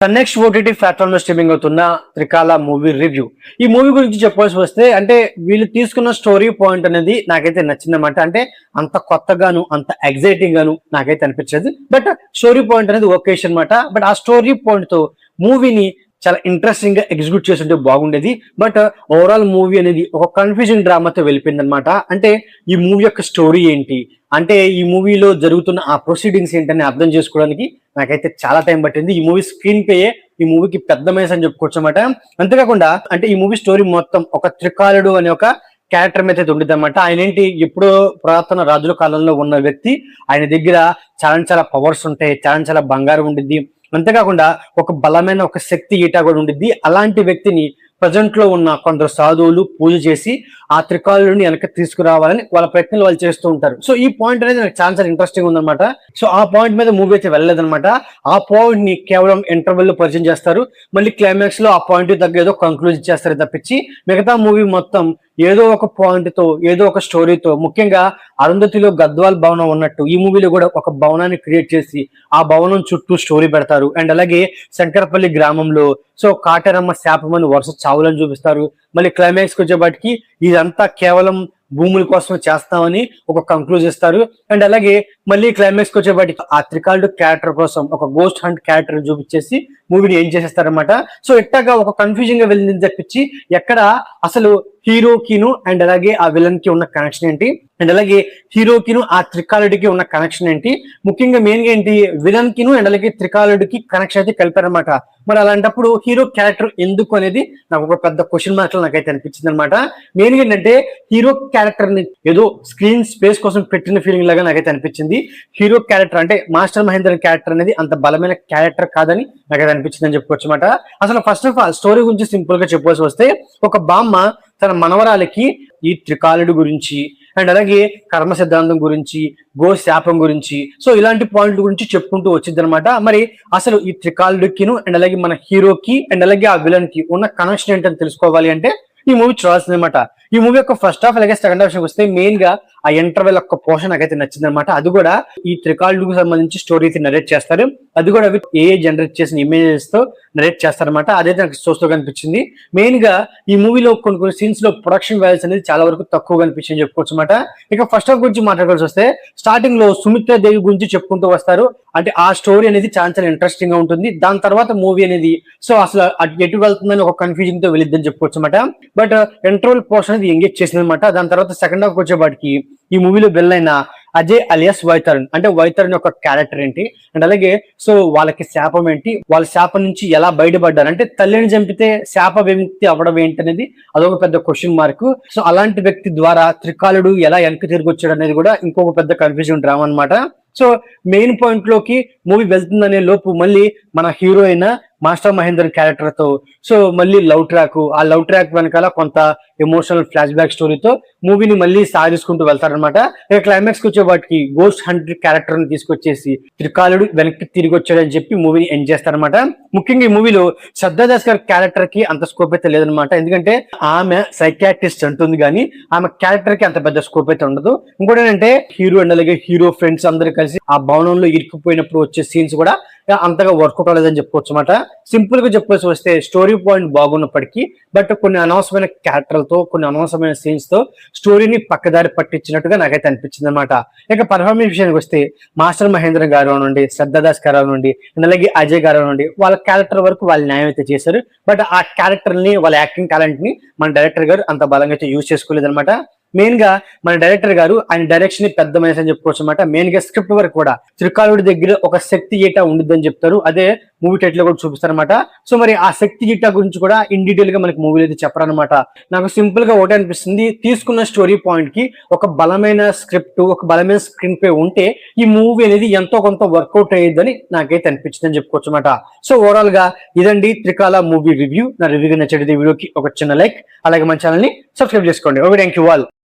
Next OTT platform లో streaming అవుతున్న త్రికాల మూవీ రివ్యూ. ఈ మూవీ గురించి చెప్పాల్సి వస్తే అంటే వీళ్ళు తీసుకున్న స్టోరీ పాయింట్ అనేది నాకైతే నచ్చిందన్నమాట. అంటే అంత కొత్తగాను అంత ఎగ్జైటింగ్ గాను నాకైతే అనిపించదు. బట్ స్టోరీ పాయింట్ అనేది ఒకేషన్ అనమాట. బట్ ఆ స్టోరీ పాయింట్ తో మూవీని చాలా ఇంట్రెస్టింగ్ గా ఎగ్జిక్యూట్ చేస్తుంటే బాగుండేది. బట్ ఓవరాల్ మూవీ అనేది ఒక కన్ఫ్యూజింగ్ డ్రామాతో వెళ్ళిపోయింది అనమాట. అంటే ఈ మూవీ యొక్క స్టోరీ ఏంటి, అంటే ఈ మూవీలో జరుగుతున్న ఆ ప్రొసీడింగ్స్ ఏంటని అర్థం చేసుకోవడానికి నాకైతే చాలా టైం పట్టింది. ఈ మూవీ స్క్రీన్ ప్లే ఈ మూవీకి పెద్ద మైనస్ అని చెప్పుకోవచ్చు అనమాట. అంతేకాకుండా అంటే ఈ మూవీ స్టోరీ మొత్తం ఒక త్రికాలుడు అనే ఒక క్యారెక్టర్ మీద అయితే ఉండిద్ది అనమాట. ఆయన ఏంటి ఎప్పుడో పురాతన రాజుల కాలంలో ఉన్న వ్యక్తి. ఆయన దగ్గర చాలా పవర్స్ ఉంటాయి, చాలా బంగారం ఉండిద్ది. అంతేకాకుండా ఒక బలమైన ఒక శక్తి ఈట కూడా ఉండిద్ది. అలాంటి వ్యక్తిని ప్రజెంట్ లో ఉన్న కొందరు సాధువులు పూజ చేసి ఆ త్రికాలుడిని వెనక తీసుకురావాలని వాళ్ళ ప్రయత్నాలు వాళ్ళు చేస్తూ ఉంటారు. సో ఈ పాయింట్ అనేది నాకు చాలా ఇంట్రెస్టింగ్ ఉందన్నమాట. సో ఆ పాయింట్ మీద మూవీ అయితే వెళ్ళలేదన్నమాట. ఆ పాయింట్ ని కేవలం ఇంటర్వెల్ లో పరిచయం చేస్తారు, మళ్ళీ క్లైమాక్స్ లో ఆ పాయింట్ దగ్గర ఏదో కంక్లూజన్ చేస్తారు తప్పించి మిగతా మూవీ మొత్తం ఏదో ఒక పాయింట్ తో ఏదో ఒక స్టోరీతో, ముఖ్యంగా అరుంధతిలో గద్వాల్ భవనం ఉన్నట్టు ఈ మూవీలో కూడా ఒక భవనాన్ని క్రియేట్ చేసి ఆ భవనం చుట్టూ స్టోరీ పెడతారు. అండ్ అలాగే శంకరపల్లి గ్రామంలో సో కాటరమ్మ శాపమని వరుస చావులను చూపిస్తారు. మళ్ళీ క్లైమాక్స్ కి వచ్చేపాటికి ఇదంతా కేవలం భూముల కోసం చేస్తామని ఒక కంక్లూజ్ ఇస్తారు. అండ్ అలాగే మళ్ళీ క్లైమాక్స్ కి వచ్చేపాటికి ఆ త్రికాలుడు క్యారెక్టర్ కోసం ఒక గోస్ట్ హంట్ క్యారెక్టర్ చూపించేసి మూవీని ఏం చేసేస్తారనమాట. సో ఇట్టగా ఒక కన్ఫ్యూజింగ్ గా వెళ్ళింది తప్పించి ఎక్కడ అసలు హీరోకిను అండ్ అలాగే ఆ విలన్ కి ఉన్న కనెక్షన్ ఏంటి, అండ్ అలాగే హీరోకిను ఆ త్రికాలుడికి ఉన్న కనెక్షన్ ఏంటి, ముఖ్యంగా మెయిన్ గా ఏంటి విలన్ కిను అండ్ అలాగే త్రికాలుడికి కనెక్షన్ అయితే కలిపారనమాట. మరి అలాంటప్పుడు హీరో క్యారెక్టర్ ఎందుకు అనేది నాకు ఒక పెద్ద క్వశ్చన్ మార్క్ నాకైతే అనిపించింది అనమాట. మెయిన్ గా ఏంటంటే హీరో క్యారెక్టర్ ని ఏదో స్క్రీన్ స్పేస్ కోసం పెట్టిన ఫీలింగ్ లాగా నాకైతే అనిపించింది. హీరో క్యారెక్టర్ అంటే మాస్టర్ మహేంద్ర క్యారెక్టర్ అనేది అంత బలమైన క్యారెక్టర్ కాదని నాకైతే అనిపించింది అని చెప్పుకోవచ్చు అనమాట. అసలు ఫస్ట్ ఆఫ్ ఆల్ స్టోరీ గురించి సింపుల్ గా చెప్పాల్సి వస్తే ఒక బామ్మ తన మనవరాలకి ఈ త్రికాలుడు గురించి అండ్ అలాగే కర్మ సిద్ధాంతం గురించి, గో శాపం గురించి, సో ఇలాంటి పాయింట్ల గురించి చెప్పుకుంటూ వచ్చింది అనమాట. మరి అసలు ఈ త్రికాలుడికిను అండ్ అలాగే మన హీరోకి అండ్ అలాగే ఆ విలన్ కి ఉన్న కనెక్షన్ ఏంటని తెలుసుకోవాలి అంటే ఈ మూవీ చూడాల్సింది అనమాట. ఈ మూవీ యొక్క ఫస్ట్ హాఫ్ అలాగే సెకండ్ హాఫ్ వస్తే మెయిన్ గా ఆ ఇంటర్వెల్ యొక్క పోర్షన్ నాకైతే నచ్చింది అనమాట. అది కూడా ఈ త్రికాలుడికి సంబంధించి స్టోరీ అయితే నరేట్ చేస్తారు. అది కూడా ఏ జనరేట్ చేసిన ఇమేజెస్ తో నరేట్ చేస్తారనమాట. అదైతే నాకు చూస్తూ కనిపించింది. మెయిన్ గా ఈ మూవీలో కొన్ని సీన్స్ లో ప్రొడక్షన్ వాల్యూస్ అనేది చాలా వరకు తక్కువగా అనిపించింది చెప్పుకోవచ్చు అనమాట. ఇక ఫస్ట్ హాఫ్ గురించి మాట్లాడాల్సి వస్తే స్టార్టింగ్ లో సుమిత్ర దేవి గురించి చెప్పుకుంటూ వస్తారు. అంటే ఆ స్టోరీ అనేది చాలా ఇంట్రెస్టింగ్ గా ఉంటుంది. దాని తర్వాత మూవీ అనేది సో అసలు ఎటు వెళ్తుందని ఒక కన్ఫ్యూజింగ్ తో వెళ్ళిద్దని చెప్పుకోవచ్చు అనమాట. బట్ ఇంటర్వెల్ పోర్షన్ అనేది ఎంగేజ్ చేసింది అనమాట. దాని తర్వాత సెకండ్ హాఫ్ వచ్చేపాటికి ఈ మూవీలో వెళ్ళైన అజయ్ అలియాస్ వైతరణ్, అంటే వైతరణ్ యొక్క క్యారెక్టర్ ఏంటి అండ్ అలాగే సో వాళ్ళకి శాపం ఏంటి, వాళ్ళ శాపం నుంచి ఎలా బయటపడ్డారు, అంటే తల్లిని చంపితే శాప విముక్తి అవ్వడం ఏంటి అనేది అదొక పెద్ద క్వశ్చన్ మార్క్. సో అలాంటి వ్యక్తి ద్వారా త్రికాలుడు ఎలా వెనక్కి తిరిగి వచ్చాడు అనేది కూడా ఇంకొక పెద్ద కన్ఫ్యూజన్ డ్రామా అనమాట. సో మెయిన్ పాయింట్ లోకి మూవీ వెళ్తుందనే లోపు మళ్ళీ మన హీరో అయిన మాస్టర్ మహేందర్ క్యారెక్టర్ తో సో మళ్ళీ లవ్ ట్రాక్, ఆ లవ్ ట్రాక్ వెనకాల కొంత ఎమోషనల్ ఫ్లాష్ బ్యాక్ స్టోరీతో మూవీని మళ్ళీ సాగిసుకుంటూ వెళ్తారనమాట. ఇక క్లైమాక్స్ కి వచ్చే వాటికి గోస్ట్ హంట్ క్యారెక్టర్ ని తీసుకొచ్చేసి త్రికాలుడు వెనక్కి తిరిగి వచ్చాడని చెప్పి మూవీని ఎండ్ చేస్తారనమాట. ముఖ్యంగా ఈ మూవీలో శ్రద్ధా దాస్ గారి క్యారెక్టర్ కి అంత స్కోప్ అయితే లేదనమాట. ఎందుకంటే ఆమె సైకాట్రిస్ట్ అంటుంది కానీ ఆమె క్యారెక్టర్ కి అంత పెద్ద స్కోప్ అయితే ఉండదు. ఇంకోటి ఏంటంటే హీరో అండ్ అలాగే హీరో ఫ్రెండ్స్ అందరూ కలిసి ఆ భవనంలో ఇరుక్కుపోయినప్పుడు వచ్చే సీన్స్ కూడా అంతగా వర్కౌట్ అవ్వలేదని చెప్పుకోవచ్చు అనమాట. సింపుల్ గా చెప్పాల్సి వస్తే స్టోరీ పాయింట్ బాగున్నప్పటికీ బట్ కొన్ని అనవసరమైన క్యారెక్టర్లతో కొన్ని అనవసరమైన సీన్స్ తో స్టోరీని పక్కదారి పట్టించినట్టుగా నాకైతే అనిపించింది అనమాట. ఇక పర్ఫార్మెన్స్ విషయానికి వస్తే మాస్టర్ మహేంద్ర గారు నుండి, శ్రద్ధా దాస్ గారు నుండి అండ్ అలాగే అజయ్ గారు నుండి వాళ్ళ క్యారెక్టర్ వరకు వాళ్ళు న్యాయం అయితే చేశారు. బట్ ఆ క్యారెక్టర్ ని వాళ్ళ యాక్టింగ్ టాలెంట్ ని మన డైరెక్టర్ గారు అంత బలంగా అయితే యూజ్ చేసుకోలేదు అనమాట. మెయిన్ గా మన డైరెక్టర్ గారు ఆయన డైరెక్షన్ ని పెద్ద మైనస్ అని చెప్పుకోవచ్చు అనమాట. మెయిన్ గా స్క్రిప్ట్ వరకు కూడా త్రికాలుడి దగ్గర ఒక శక్తి ఈట ఉండిద్దని చెప్తారు, అదే మూవీ టైటిల్ కూడా చూపిస్తారనమాట. సో మరి ఆ శక్తి ఈట గురించి కూడా ఇన్ డీటెయిల్ గా మనకి మూవీలో అయితే చెప్పరనమాట. నాకు సింపుల్ గా ఒకటే అనిపిస్తుంది, తీసుకున్న స్టోరీ పాయింట్ కి ఒక బలమైన స్క్రిప్ట్, ఒక బలమైన స్క్రీన్ ప్లే ఉంటే ఈ మూవీ అనేది ఎంతో కొంత వర్కౌట్ అయ్యేదని నాకైతే అనిపించింది అని చెప్పుకోవచ్చు అనమాట. సో ఓవరాల్ గా ఇదండి త్రికాల మూవీ రివ్యూ. నా రివ్యూ నచ్చేది వీడియోకి ఒక చిన్న లైక్, అలాగే మన ఛానల్ ని సబ్స్క్రైబ్ చేసుకోండి. Okay, thank you all.